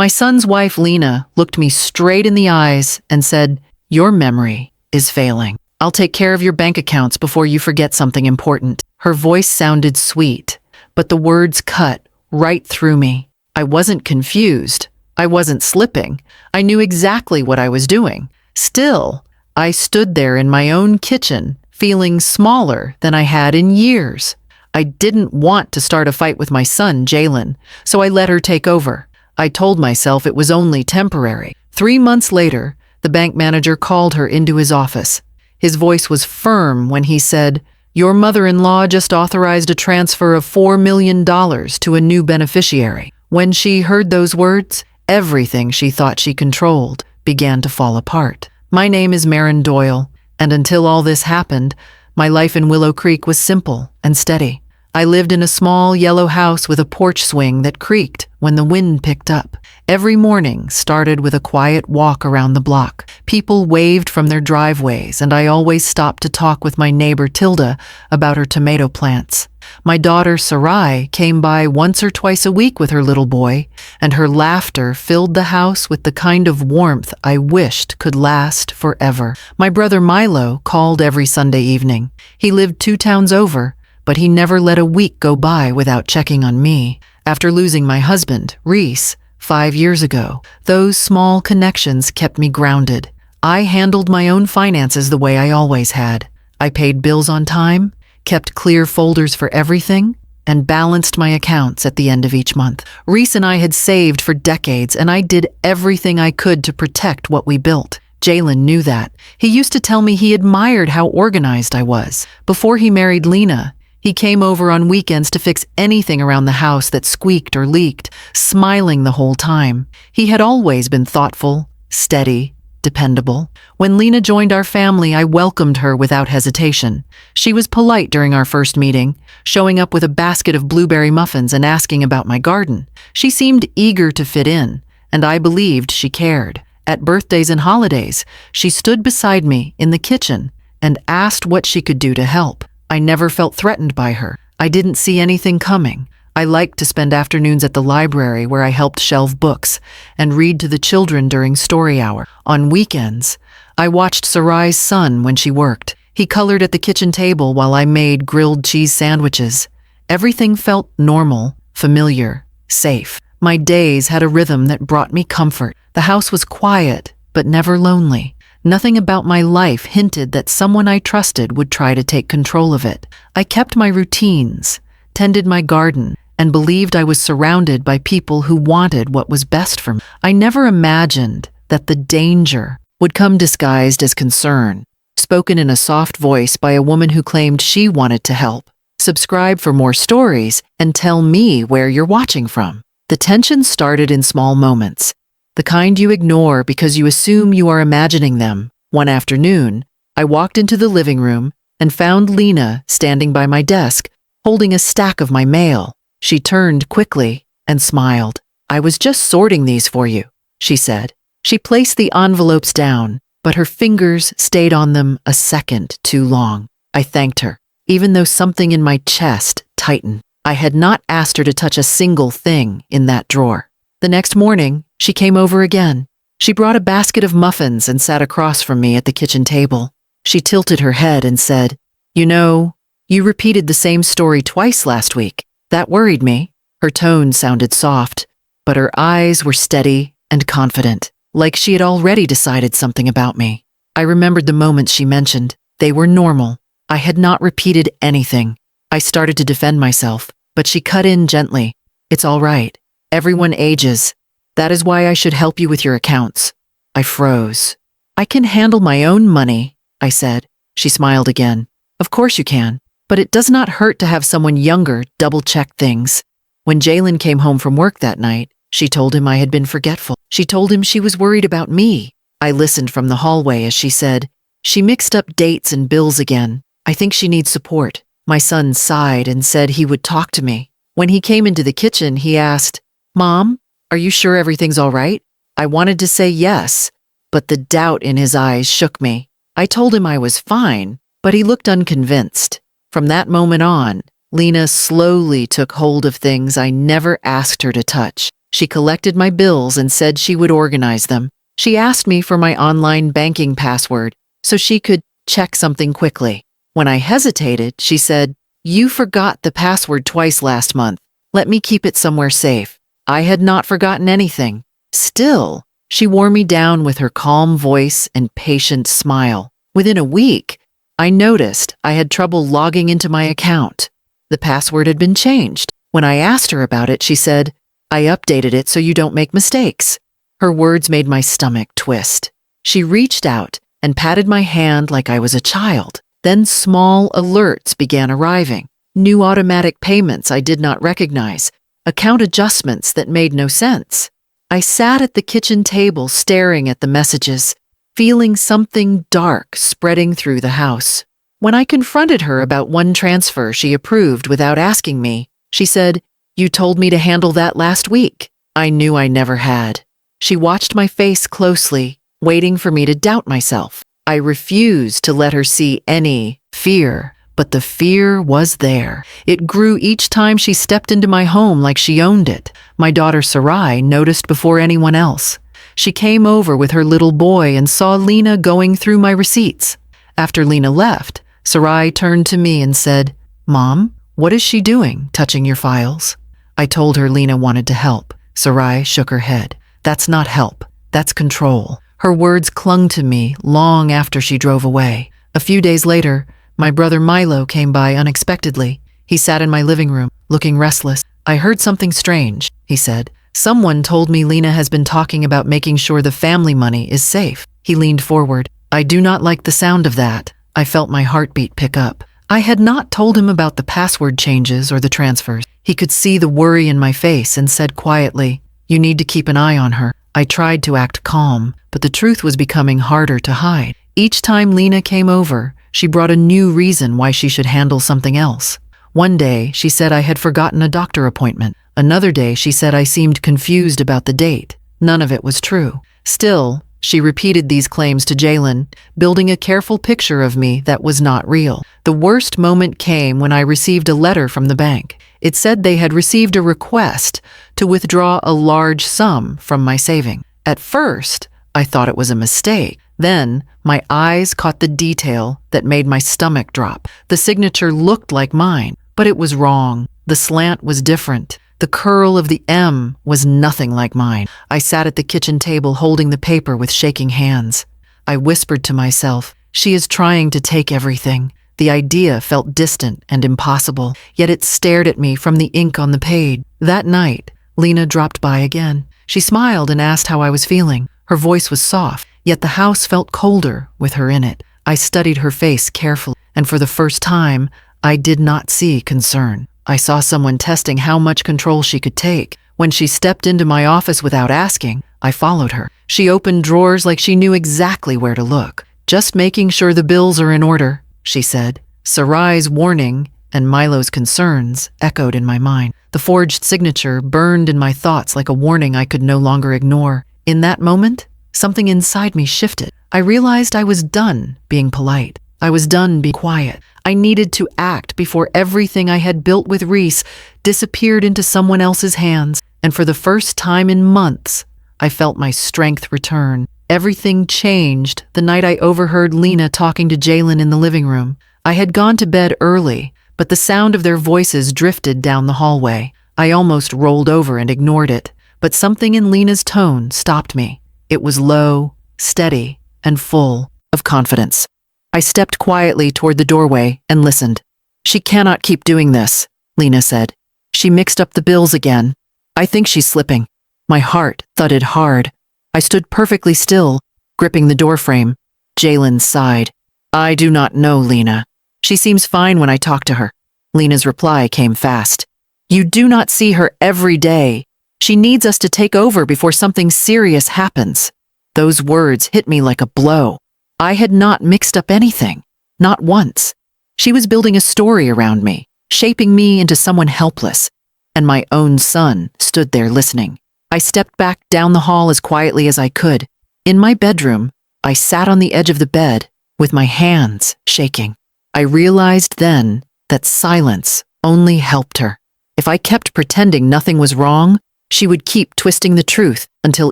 My son's wife, Lena, looked me straight in the eyes and said, "Your memory is failing. I'll take care of your bank accounts before you forget something important." Her voice sounded sweet, but the words cut right through me. I wasn't confused. I wasn't slipping. I knew exactly what I was doing. Still, I stood there in my own kitchen, feeling smaller than I had in years. I didn't want to start a fight with my son, Jalen, so I let her take over. I told myself it was only temporary. 3 months later, the bank manager called her into his office. His voice was firm when he said, "Your mother-in-law just authorized a transfer of $4 million to a new beneficiary." When she heard those words, everything she thought she controlled began to fall apart. My name is Marin Doyle, and until all this happened, my life in Willow Creek was simple and steady. I lived in a small yellow house with a porch swing that creaked when the wind picked up. Every morning started with a quiet walk around the block. People waved from their driveways, and I always stopped to talk with my neighbor Tilda about her tomato plants. My daughter Sarai came by once or twice a week with her little boy, and her laughter filled the house with the kind of warmth I wished could last forever. My brother Milo called every Sunday evening. He lived 2 towns over, but he never let a week go by without checking on me. After losing my husband, Reese, 5 years ago, those small connections kept me grounded. I handled my own finances the way I always had. I paid bills on time, kept clear folders for everything, and balanced my accounts at the end of each month. Reese and I had saved for decades, and I did everything I could to protect what we built. Jalen knew that. He used to tell me he admired how organized I was. Before he married Lena, he came over on weekends to fix anything around the house that squeaked or leaked, smiling the whole time. He had always been thoughtful, steady, dependable. When Lena joined our family, I welcomed her without hesitation. She was polite during our first meeting, showing up with a basket of blueberry muffins and asking about my garden. She seemed eager to fit in, and I believed she cared. At birthdays and holidays, she stood beside me in the kitchen and asked what she could do to help. I never felt threatened by her. I didn't see anything coming. I liked to spend afternoons at the library where I helped shelve books and read to the children during story hour. On weekends, I watched Sarai's son when she worked. He colored at the kitchen table while I made grilled cheese sandwiches. Everything felt normal, familiar, safe. My days had a rhythm that brought me comfort. The house was quiet, but never lonely. Nothing about my life hinted that someone I trusted would try to take control of it. I kept my routines, tended my garden, and believed I was surrounded by people who wanted what was best for me. I never imagined that the danger would come disguised as concern, spoken in a soft voice by a woman who claimed she wanted to help. Subscribe for more stories and tell me where you're watching from. The tension started in small moments, the kind you ignore because you assume you are imagining them. One afternoon, I walked into the living room and found Lena standing by my desk, holding a stack of my mail. She turned quickly and smiled. "I was just sorting these for you," she said. She placed the envelopes down, but her fingers stayed on them a second too long. I thanked her, even though something in my chest tightened. I had not asked her to touch a single thing in that drawer. The next morning, she came over again. She brought a basket of muffins and sat across from me at the kitchen table. She tilted her head and said, "You know, you repeated the same story twice last week. That worried me." Her tone sounded soft, but her eyes were steady and confident, like she had already decided something about me. I remembered the moments she mentioned. They were normal. I had not repeated anything. I started to defend myself, but she cut in gently. "It's all right. Everyone ages. That is why I should help you with your accounts." I froze. "I can handle my own money," I said. She smiled again. "Of course you can, but it does not hurt to have someone younger double-check things." When Jalen came home from work that night, she told him I had been forgetful. She told him she was worried about me. I listened from the hallway as she said, "She mixed up dates and bills again. I think she needs support." My son sighed and said he would talk to me. When he came into the kitchen, he asked, "Mom, are you sure everything's all right?" I wanted to say yes, but the doubt in his eyes shook me. I told him I was fine, but he looked unconvinced. From that moment on, Lena slowly took hold of things I never asked her to touch. She collected my bills and said she would organize them. She asked me for my online banking password so she could check something quickly. When I hesitated, she said, "You forgot the password twice last month. Let me keep it somewhere safe." I had not forgotten anything. Still, she wore me down with her calm voice and patient smile. Within a week, I noticed I had trouble logging into my account. The password had been changed. When I asked her about it, she said, "I updated it so you don't make mistakes." Her words made my stomach twist. She reached out and patted my hand like I was a child. Then small alerts began arriving. New automatic payments I did not recognize. Account adjustments that made no sense. I sat at the kitchen table staring at the messages, feeling something dark spreading through the house. When I confronted her about one transfer she approved without asking me, she said, "You told me to handle that last week." I knew I never had. She watched my face closely, waiting for me to doubt myself. I refused to let her see any fear, but the fear was there. It grew each time she stepped into my home like she owned it. My daughter Sarai noticed before anyone else. She came over with her little boy and saw Lena going through my receipts. After Lena left, Sarai turned to me and said, "Mom, what is she doing, touching your files?" I told her Lena wanted to help. Sarai shook her head. "That's not help. That's control." Her words clung to me long after she drove away. A few days later, my brother Milo came by unexpectedly. He sat in my living room, looking restless. "I heard something strange," he said. "Someone told me Lena has been talking about making sure the family money is safe." He leaned forward. "I do not like the sound of that." I felt my heartbeat pick up. I had not told him about the password changes or the transfers. He could see the worry in my face and said quietly, "You need to keep an eye on her." I tried to act calm, but the truth was becoming harder to hide. Each time Lena came over, she brought a new reason why she should handle something else. One day, she said I had forgotten a doctor appointment. Another day, she said I seemed confused about the date. None of it was true. Still, she repeated these claims to Jalen, building a careful picture of me that was not real. The worst moment came when I received a letter from the bank. It said they had received a request to withdraw a large sum from my saving. At first, I thought it was a mistake. Then, my eyes caught the detail that made my stomach drop. The signature looked like mine, but it was wrong. The slant was different. The curl of the M was nothing like mine. I sat at the kitchen table holding the paper with shaking hands. I whispered to myself, "She is trying to take everything." The idea felt distant and impossible, yet it stared at me from the ink on the page. That night, Lena dropped by again. She smiled and asked how I was feeling. Her voice was soft, yet the house felt colder with her in it. I studied her face carefully, and for the first time, I did not see concern. I saw someone testing how much control she could take. When she stepped into my office without asking, I followed her. She opened drawers like she knew exactly where to look. "Just making sure the bills are in order," she said. Sarai's warning and Milo's concerns echoed in my mind. The forged signature burned in my thoughts like a warning I could no longer ignore. In that moment, something inside me shifted. I realized I was done being polite. I was done being quiet. I needed to act before everything I had built with Reese disappeared into someone else's hands. And for the first time in months, I felt my strength return. Everything changed the night I overheard Lena talking to Jalen in the living room. I had gone to bed early, but the sound of their voices drifted down the hallway. I almost rolled over and ignored it, but something in Lena's tone stopped me. It was low, steady, and full of confidence. I stepped quietly toward the doorway and listened. "She cannot keep doing this," Lena said. "She mixed up the bills again. I think she's slipping." My heart thudded hard. I stood perfectly still, gripping the doorframe. Jalen sighed. "I do not know, Lena. She seems fine when I talk to her." Lena's reply came fast. "You do not see her every day. She needs us to take over before something serious happens." Those words hit me like a blow. I had not mixed up anything, not once. She was building a story around me, shaping me into someone helpless, and my own son stood there listening. I stepped back down the hall as quietly as I could. In my bedroom, I sat on the edge of the bed with my hands shaking. I realized then that silence only helped her. If I kept pretending nothing was wrong, She would keep twisting the truth until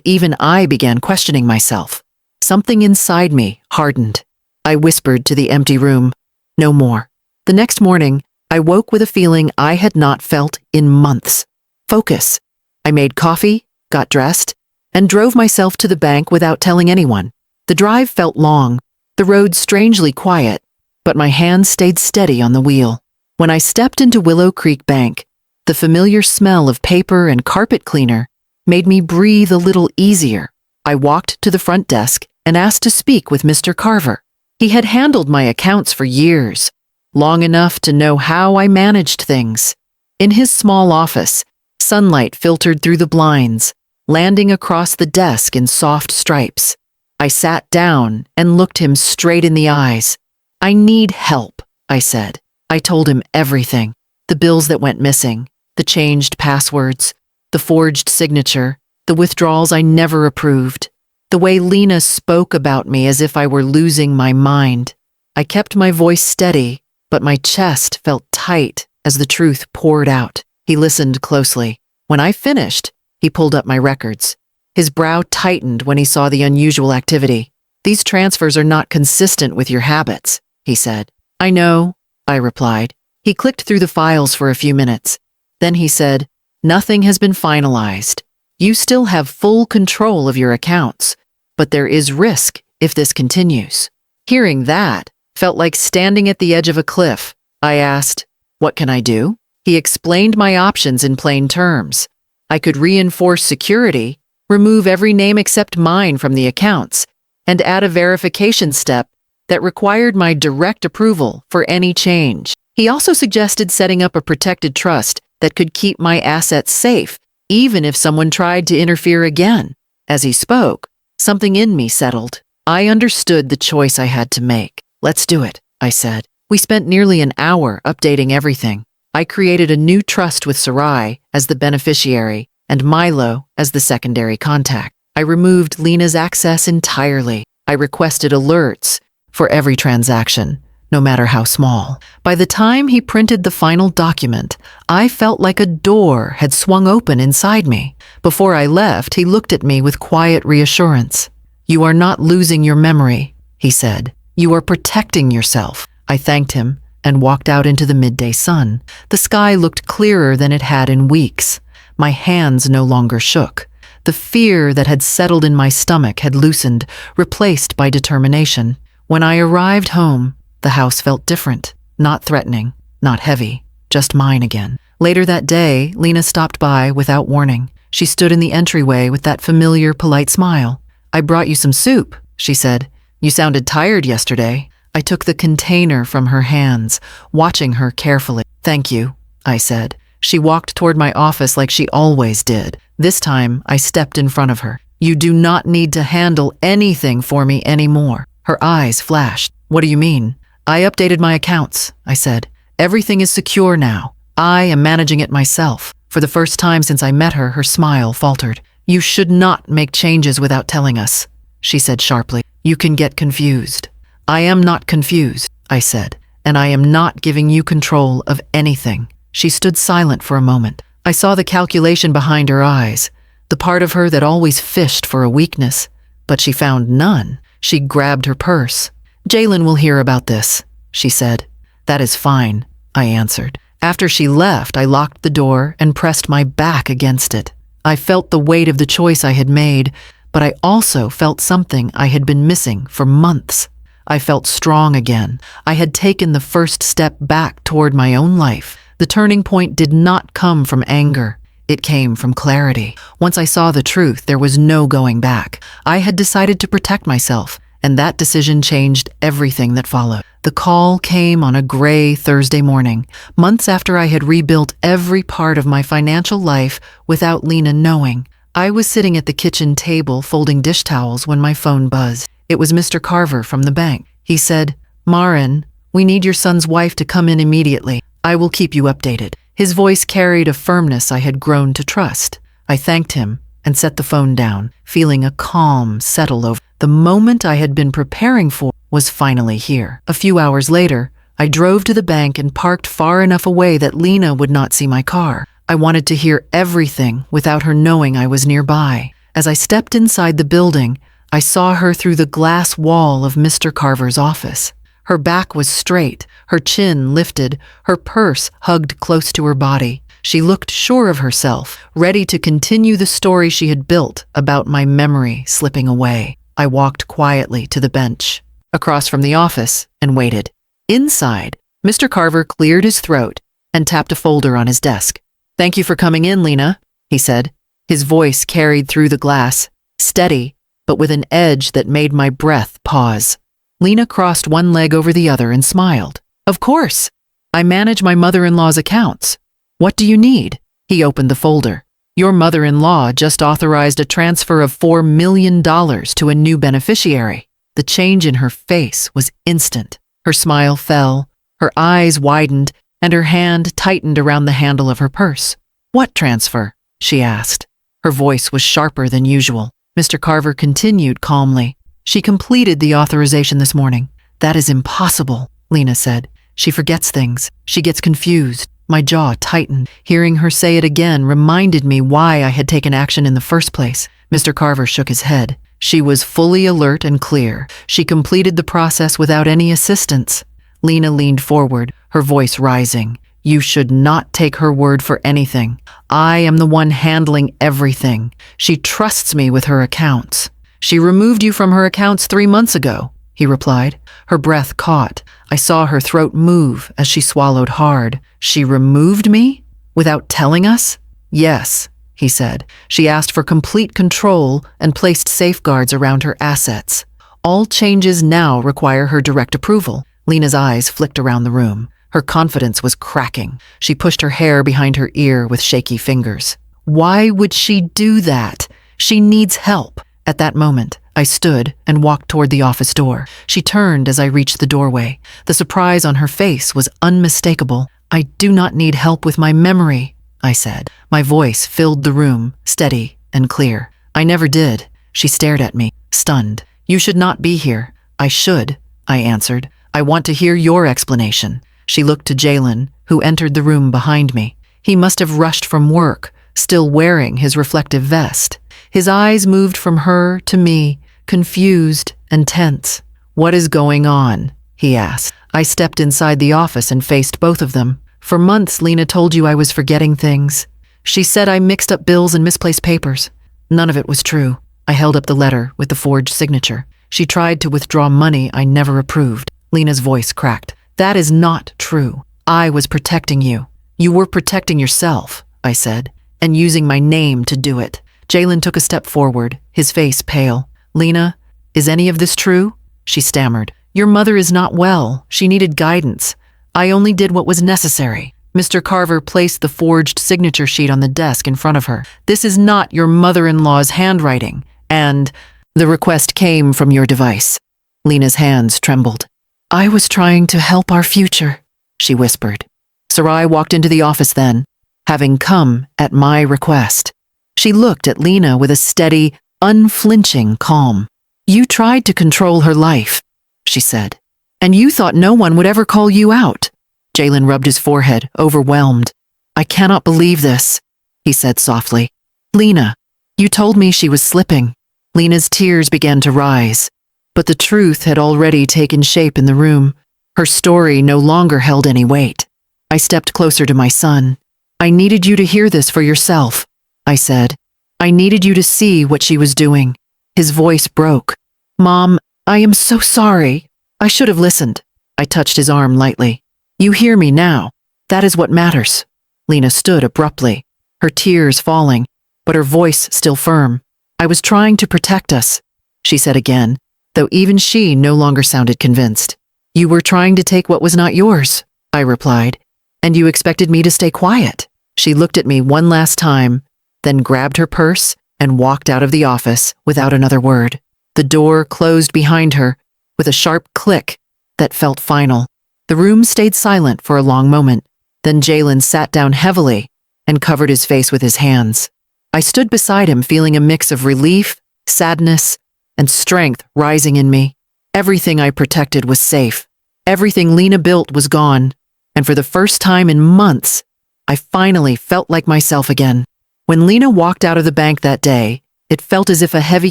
even I began questioning myself. Something inside me hardened. I whispered to the empty room, "No more." The next morning, I woke with a feeling I had not felt in months. Focus. I made coffee, got dressed, and drove myself to the bank without telling anyone. The drive felt long, the road strangely quiet, but my hands stayed steady on the wheel. When I stepped into Willow Creek Bank, the familiar smell of paper and carpet cleaner made me breathe a little easier. I walked to the front desk and asked to speak with Mr. Carver. He had handled my accounts for years, long enough to know how I managed things. In his small office, sunlight filtered through the blinds, landing across the desk in soft stripes. I sat down and looked him straight in the eyes. "I need help," I said. I told him everything. The bills that went missing, the changed passwords, the forged signature, the withdrawals I never approved, the way Lena spoke about me as if I were losing my mind. I kept my voice steady, but my chest felt tight as the truth poured out. He listened closely. When I finished, he pulled up my records. His brow tightened when he saw the unusual activity. "These transfers are not consistent with your habits," he said. "I know," I replied. He clicked through the files for a few minutes. Then he said, "Nothing has been finalized. You still have full control of your accounts, but there is risk if this continues." Hearing that felt like standing at the edge of a cliff. I asked, "What can I do?" He explained my options in plain terms. I could reinforce security, remove every name except mine from the accounts, and add a verification step that required my direct approval for any change. He also suggested setting up a protected trust that could keep my assets safe, even if someone tried to interfere again. As he spoke, something in me settled. I understood the choice I had to make. "Let's do it," I said. We spent nearly an hour updating everything. I created a new trust with Sarai as the beneficiary and Milo as the secondary contact. I removed Lena's access entirely. I requested alerts for every transaction, no matter how small. By the time he printed the final document, I felt like a door had swung open inside me. Before I left, he looked at me with quiet reassurance. "You are not losing your memory," he said. "You are protecting yourself." I thanked him and walked out into the midday sun. The sky looked clearer than it had in weeks. My hands no longer shook. The fear that had settled in my stomach had loosened, replaced by determination. When I arrived home, the house felt different, not threatening, not heavy, just mine again. Later that day, Lena stopped by without warning. She stood in the entryway with that familiar, polite smile. "I brought you some soup," she said. "You sounded tired yesterday." I took the container from her hands, watching her carefully. "Thank you," I said. She walked toward my office like she always did. This time, I stepped in front of her. "You do not need to handle anything for me anymore." Her eyes flashed. "What do you mean?" "I updated my accounts," I said. "Everything is secure now. I am managing it myself." For the first time since I met her, her smile faltered. "You should not make changes without telling us," she said sharply. "You can get confused." "I am not confused," I said, "and I am not giving you control of anything." She stood silent for a moment. I saw the calculation behind her eyes, the part of her that always fished for a weakness, but she found none. She grabbed her purse. "Jalen will hear about this," she said. "That is fine," I answered. After she left, I locked the door and pressed my back against it. I felt the weight of the choice I had made, but I also felt something I had been missing for months. I felt strong again. I had taken the first step back toward my own life. The turning point did not come from anger. It came from clarity. Once I saw the truth, there was no going back. I had decided to protect myself, and that decision changed everything that followed. The call came on a gray Thursday morning, months after I had rebuilt every part of my financial life without Lena knowing. I was sitting at the kitchen table folding dish towels when my phone buzzed. It was Mr. Carver from the bank. He said, "Marin, we need your son's wife to come in immediately. I will keep you updated." His voice carried a firmness I had grown to trust. I thanked him and set the phone down, feeling a calm settle over. The moment I had been preparing for was finally here. A few hours later, I drove to the bank and parked far enough away that Lena would not see my car. I wanted to hear everything without her knowing I was nearby. As I stepped inside the building, I saw her through the glass wall of Mr. Carver's office. Her back was straight, her chin lifted, her purse hugged close to her body. She looked sure of herself, ready to continue the story she had built about my memory slipping away. I walked quietly to the bench across from the office and waited. Inside, Mr. Carver cleared his throat and tapped a folder on his desk. "Thank you for coming in, Lena," he said. His voice carried through the glass, steady, but with an edge that made my breath pause. Lena crossed one leg over the other and smiled. "Of course. I manage my mother-in-law's accounts. What do you need?" He opened the folder. "Your mother-in-law just authorized a transfer of $4 million to a new beneficiary." The change in her face was instant. Her smile fell, her eyes widened, and her hand tightened around the handle of her purse. "What transfer?" she asked. Her voice was sharper than usual. Mr. Carver continued calmly. "She completed the authorization this morning." "That is impossible," Lena said. "She forgets things. She gets confused." My jaw tightened. Hearing her say it again reminded me why I had taken action in the first place. Mr. Carver shook his head. "She was fully alert and clear. She completed the process without any assistance." Lena leaned forward, her voice rising. "You should not take her word for anything. I am the one handling everything. She trusts me with her accounts." "She removed you from her accounts 3 months ago," he replied. Her breath caught. I saw her throat move as she swallowed hard. "She removed me? Without telling us?" "Yes," he said. "She asked for complete control and placed safeguards around her assets. All changes now require her direct approval." Lena's eyes flicked around the room. Her confidence was cracking. She pushed her hair behind her ear with shaky fingers. "Why would she do that? She needs help." At that moment, I stood and walked toward the office door. She turned as I reached the doorway. The surprise on her face was unmistakable. "I do not need help with my memory," I said. My voice filled the room, steady and clear. "I never did." She stared at me, stunned. "You should not be here." "I should," I answered. "I want to hear your explanation." She looked to Jalen, who entered the room behind me. He must have rushed from work, still wearing his reflective vest. His eyes moved from her to me, confused and tense. "What is going on?" he asked. I stepped inside the office and faced both of them. "For months, Lena told you I was forgetting things. She said I mixed up bills and misplaced papers." None of it was true. I held up the letter with the forged signature. "She tried to withdraw money I never approved." Lena's voice cracked. "That is not true. I was protecting you." "You were protecting yourself," I said, "and using my name to do it." Jalen took a step forward, his face pale. "Lena, is any of this true?" She stammered. "Your mother is not well. She needed guidance. I only did what was necessary." Mr. Carver placed the forged signature sheet on the desk in front of her. "This is not your mother-in-law's handwriting, and the request came from your device." Lena's hands trembled. "I was trying to help our future," she whispered. Sarai walked into the office then, having come at my request. She looked at Lena with a steady, unflinching calm. "You tried to control her life," she said, "and you thought no one would ever call you out." Jalen rubbed his forehead, overwhelmed. "I cannot believe this," he said softly. "Lena, you told me she was slipping." Lena's tears began to rise, but the truth had already taken shape in the room. Her story no longer held any weight. I stepped closer to my son. "I needed you to hear this for yourself," I said. "I needed you to see what she was doing." His voice broke. "Mom, I am so sorry. I should have listened." I touched his arm lightly. "You hear me now. That is what matters." Lena stood abruptly, her tears falling, but her voice still firm. "I was trying to protect us," she said again, though even she no longer sounded convinced. "You were trying to take what was not yours," I replied, "and you expected me to stay quiet." She looked at me one last time, then grabbed her purse and walked out of the office without another word. The door closed behind her with a sharp click that felt final. The room stayed silent for a long moment. Then Jalen sat down heavily and covered his face with his hands. I stood beside him feeling a mix of relief, sadness, and strength rising in me. Everything I protected was safe. Everything Lena built was gone. And for the first time in months, I finally felt like myself again. When Lena walked out of the bank that day, it felt as if a heavy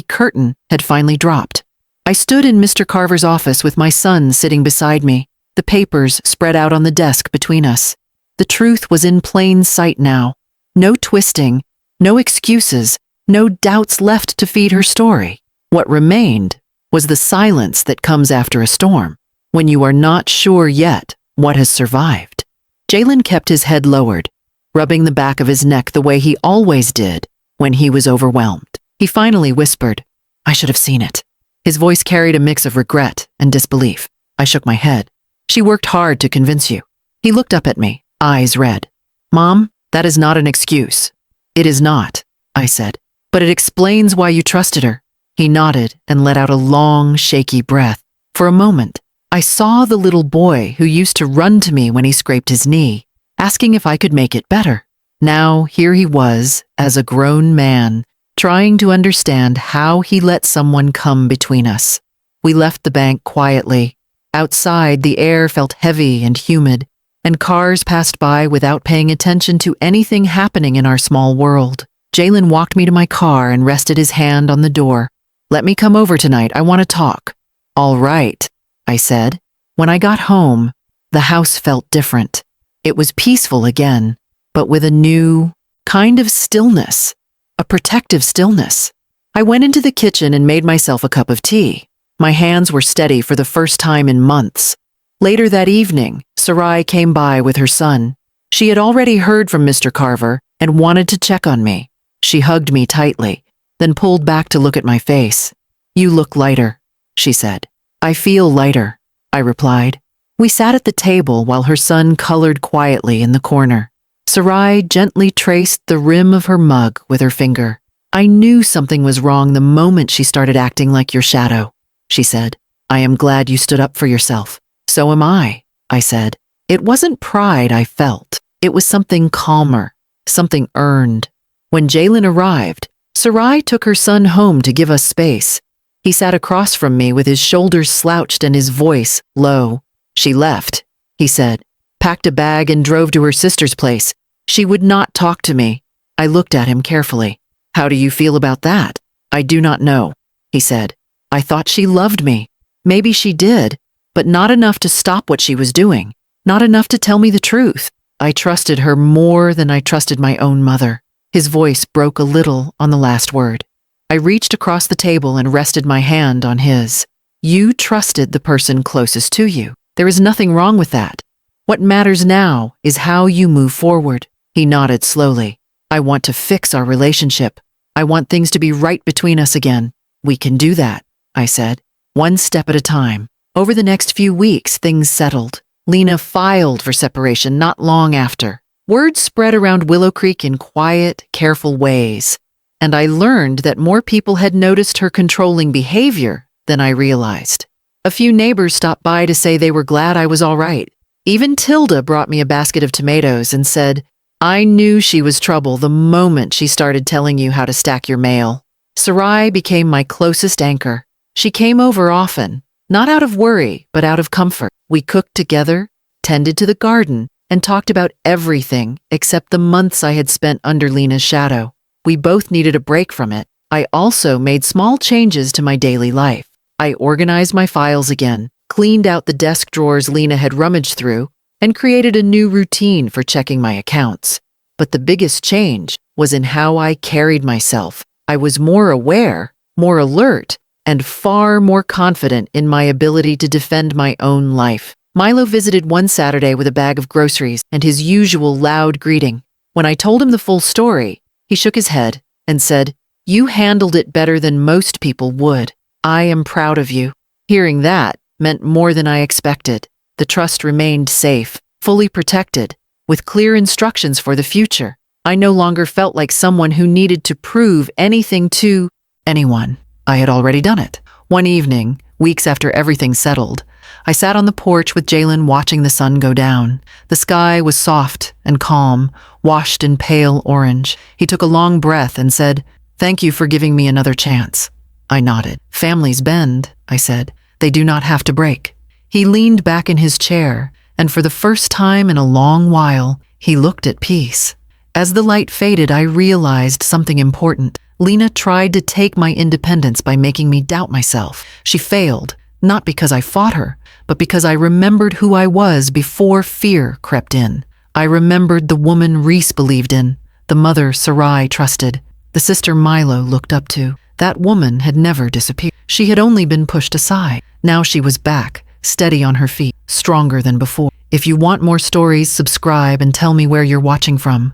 curtain had finally dropped. I stood in Mr. Carver's office with my son sitting beside me, the papers spread out on the desk between us. The truth was in plain sight now. No twisting, no excuses, no doubts left to feed her story. What remained was the silence that comes after a storm, when you are not sure yet what has survived. Jalen kept his head lowered, rubbing the back of his neck the way he always did when he was overwhelmed. He finally whispered, "I should have seen it." His voice carried a mix of regret and disbelief. I shook my head. "She worked hard to convince you." He looked up at me, eyes red. "Mom, that is not an excuse." "It is not," I said, "but it explains why you trusted her." He nodded and let out a long, shaky breath. For a moment, I saw the little boy who used to run to me when he scraped his knee, asking if I could make it better. Now here he was, as a grown man, trying to understand how he let someone come between us. We left the bank quietly. Outside, the air felt heavy and humid, and cars passed by without paying attention to anything happening in our small world. Jalen walked me to my car and rested his hand on the door. "Let me come over tonight. I want to talk." "All right," I said. When I got home, the house felt different. It was peaceful again, but with a new kind of stillness, a protective stillness. I went into the kitchen and made myself a cup of tea. My hands were steady for the first time in months. Later that evening, Sarai came by with her son. She had already heard from Mr. Carver and wanted to check on me. She hugged me tightly, then pulled back to look at my face. "You look lighter," she said. "I feel lighter," I replied. We sat at the table while her son colored quietly in the corner. Sarai gently traced the rim of her mug with her finger. "I knew something was wrong the moment she started acting like your shadow," she said. "I am glad you stood up for yourself." "So am I," I said. It wasn't pride I felt. It was something calmer, something earned. When Jalen arrived, Sarai took her son home to give us space. He sat across from me with his shoulders slouched and his voice low. "She left," he said, packed a bag and drove to her sister's place. She would not talk to me. I looked at him carefully. "How do you feel about that?" "I do not know," he said. "I thought she loved me. Maybe she did, but not enough to stop what she was doing. Not enough to tell me the truth. I trusted her more than I trusted my own mother." His voice broke a little on the last word. I reached across the table and rested my hand on his. "You trusted the person closest to you. There is nothing wrong with that. What matters now is how you move forward." He nodded slowly. "I want to fix our relationship. I want things to be right between us again." "We can do that," I said, "one step at a time." Over the next few weeks, things settled. Lena filed for separation not long after. Word spread around Willow Creek in quiet, careful ways, and I learned that more people had noticed her controlling behavior than I realized. A few neighbors stopped by to say they were glad I was all right. Even Tilda brought me a basket of tomatoes and said, "I knew she was trouble the moment she started telling you how to stack your mail." Sarai became my closest anchor. She came over often, not out of worry, but out of comfort. We cooked together, tended to the garden, and talked about everything except the months I had spent under Lena's shadow. We both needed a break from it. I also made small changes to my daily life. I organized my files again, cleaned out the desk drawers Lena had rummaged through, and created a new routine for checking my accounts. But the biggest change was in how I carried myself. I was more aware, more alert, and far more confident in my ability to defend my own life. Milo visited one Saturday with a bag of groceries and his usual loud greeting. When I told him the full story, he shook his head and said, "You handled it better than most people would. I am proud of you." Hearing that meant more than I expected. The trust remained safe, fully protected, with clear instructions for the future. I no longer felt like someone who needed to prove anything to anyone. I had already done it. One evening, weeks after everything settled, I sat on the porch with Jalen watching the sun go down. The sky was soft and calm, washed in pale orange. He took a long breath and said, "Thank you for giving me another chance." I nodded. "Families bend," I said. "They do not have to break." He leaned back in his chair, and for the first time in a long while, He looked at peace. As the light faded, I realized something important. Lena tried to take my independence by making me doubt myself. She failed, not because I fought her, but because I remembered who I was before fear crept in. I remembered the woman Reese believed in, the mother Sarai trusted, the sister Milo looked up to. That woman had never disappeared. She had only been pushed aside. Now she was back, steady on her feet, stronger than before. If you want more stories, subscribe and tell me where you're watching from.